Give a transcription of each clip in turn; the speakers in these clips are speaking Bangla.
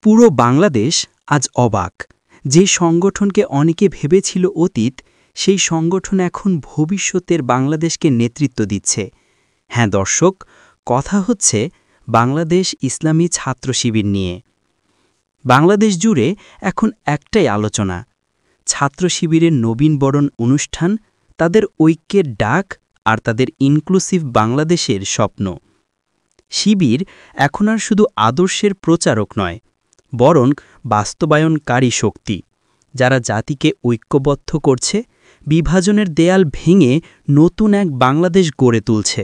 পুরো বাংলাদেশ আজ অবাক। যে সংগঠনকে অনেকে ভেবেছিল অতীত, সেই সংগঠন এখন ভবিষ্যতের বাংলাদেশকে নেতৃত্ব দিচ্ছে। হ্যাঁ দর্শক, কথা হচ্ছে বাংলাদেশ ইসলামী ছাত্র শিবির নিয়ে। বাংলাদেশ জুড়ে এখন একটাই আলোচনা, ছাত্র শিবিরের নবীনবরণ অনুষ্ঠান, তাদের ঐক্যের ডাক আর তাদের ইনক্লুসিভ বাংলাদেশের স্বপ্ন। শিবির এখন আর শুধু আদর্শের প্রচারক নয়, বরং বাস্তবায়নকারী শক্তি, যারা জাতিকে ঐক্যবদ্ধ করছে, বিভাজনের দেয়াল ভেঙে নতুন এক বাংলাদেশ গড়ে তুলছে।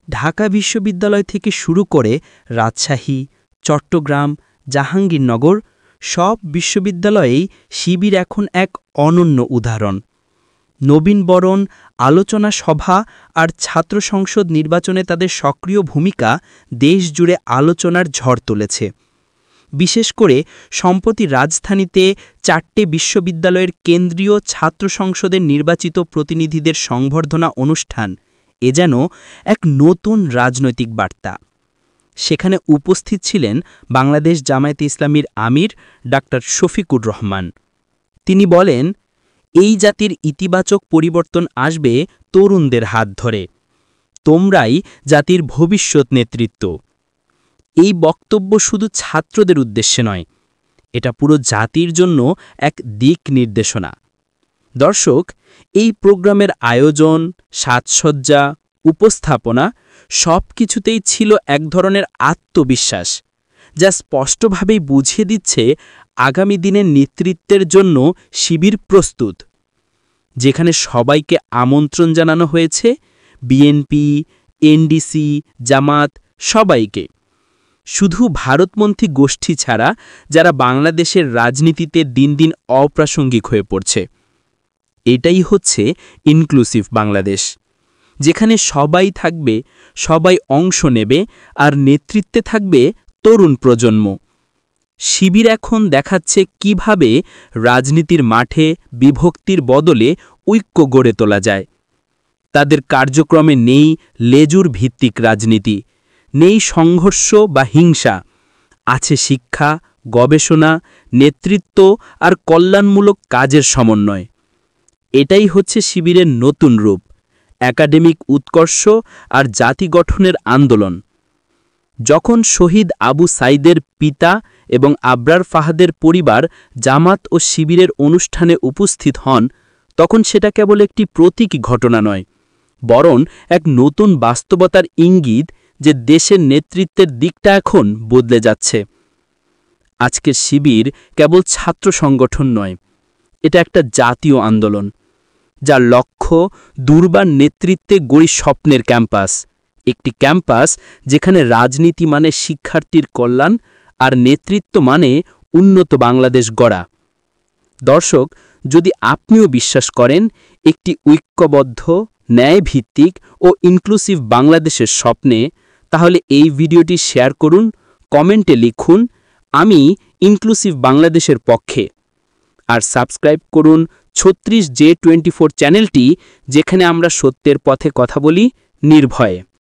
ঢাকা বিশ্ববিদ্যালয় থেকে শুরু করে রাজশাহী, চট্টগ্রাম, জাহাঙ্গীরনগর সব বিশ্ববিদ্যালয়েই শিবির এখন এক অনন্য উদাহরণ। নবীনবরণ, আলোচনা সভা আর ছাত্র সংসদ নির্বাচনে তাদের সক্রিয় ভূমিকা দেশ জুড়ে আলোচনার ঝড় তুলেছে। বিশেষ করে সম্প্রতি রাজধানীতে 4টে বিশ্ববিদ্যালয়ের কেন্দ্রীয় ছাত্র সংসদের নির্বাচিত প্রতিনিধিদের সংবর্ধনা অনুষ্ঠান এ যেন এক নতুন রাজনৈতিক বার্তা। সেখানে উপস্থিত ছিলেন বাংলাদেশ জামায়াতে ইসলামীর আমির ডাক্তার শফিকুর রহমান। তিনি বলেন, এই জাতির ইতিবাচক পরিবর্তন আসবে তরুণদের হাত ধরে। তোমরাই জাতির ভবিষ্যৎ নেতৃত্ব। এই বক্তব্য শুধু ছাত্রদের উদ্দেশ্যে নয়, এটা পুরো জাতির জন্য এক দিক নির্দেশনা। দর্শক, এই প্রোগ্রামের আয়োজন, সাজসজ্জা, উপস্থাপনা সব কিছুতেই ছিল এক ধরনের আত্মবিশ্বাস, যা স্পষ্টভাবেই বুঝিয়ে দিচ্ছে আগামী দিনের নেতৃত্বের জন্য শিবির প্রস্তুত। যেখানে সবাইকে আমন্ত্রণ জানানো হয়েছে, বিএনপি, এনডিসি, জামাত সবাইকে, শুধু ভারতপন্থী গোষ্ঠী ছাড়া যারা বাংলাদেশের রাজনীতিতে দিন দিন অপ্রাসঙ্গিক হয়ে পড়ছে। এটাই হচ্ছে ইনক্লুসিভ বাংলাদেশ, যেখানে সবাই থাকবে, সবাই অংশ নেবে, আর নেতৃত্বে থাকবে তরুণ প্রজন্ম। শিবির এখন দেখাচ্ছে কিভাবে রাজনীতির মাঠে বিভক্তির বদলে ঐক্য গড়ে তোলা যায়। তাদের কার্যক্রমে নেই লেজুর ভিত্তিক রাজনীতি, নেই সংঘর্ষ বা হিংসা, আছে শিক্ষা, গবেষণা, নেতৃত্ব আর কল্যাণমূলক কাজের সমন্বয়। এটাই হচ্ছে শিবিরের নতুন রূপ, একাডেমিক উৎকর্ষ আর জাতি গঠনের আন্দোলন। যখন শহীদ আবু সাইদের পিতা এবং আবরার ফাহাদের পরিবার জামাত ও শিবিরের অনুষ্ঠানে উপস্থিত হন, তখন সেটা কেবল একটি প্রতীকী ঘটনা নয়, বরং এক নতুন বাস্তবতার ইঙ্গিত যে দেশের নেতৃত্বের দিকটা এখন বদলে যাচ্ছে। আজকের শিবির কেবল ছাত্র সংগঠন নয়, এটা একটা জাতীয় আন্দোলন, যার লক্ষ্য দুর্বার নেতৃত্বে গড়ি স্বপ্নের ক্যাম্পাস, একটি ক্যাম্পাস যেখানে রাজনীতি মানে শিক্ষার্থীর কল্যাণ আর নেতৃত্ব মানে উন্নত বাংলাদেশ গড়া। দর্শক, যদি আপনিও বিশ্বাস করেন একটি ঐক্যবদ্ধ, ন্যায়ভিত্তিক ও ইনক্লুসিভ বাংলাদেশের স্বপ্নে, তাহলে এই ভিডিওটি শেয়ার করুন, কমেন্টে লিখুন আমি ইনক্লুসিভ বাংলাদেশের পক্ষে, আর সাবস্ক্রাইব করুন 36J24 চ্যানেলটি, যেখানে আমরা সত্যের পথে কথা বলি নির্ভয়ে।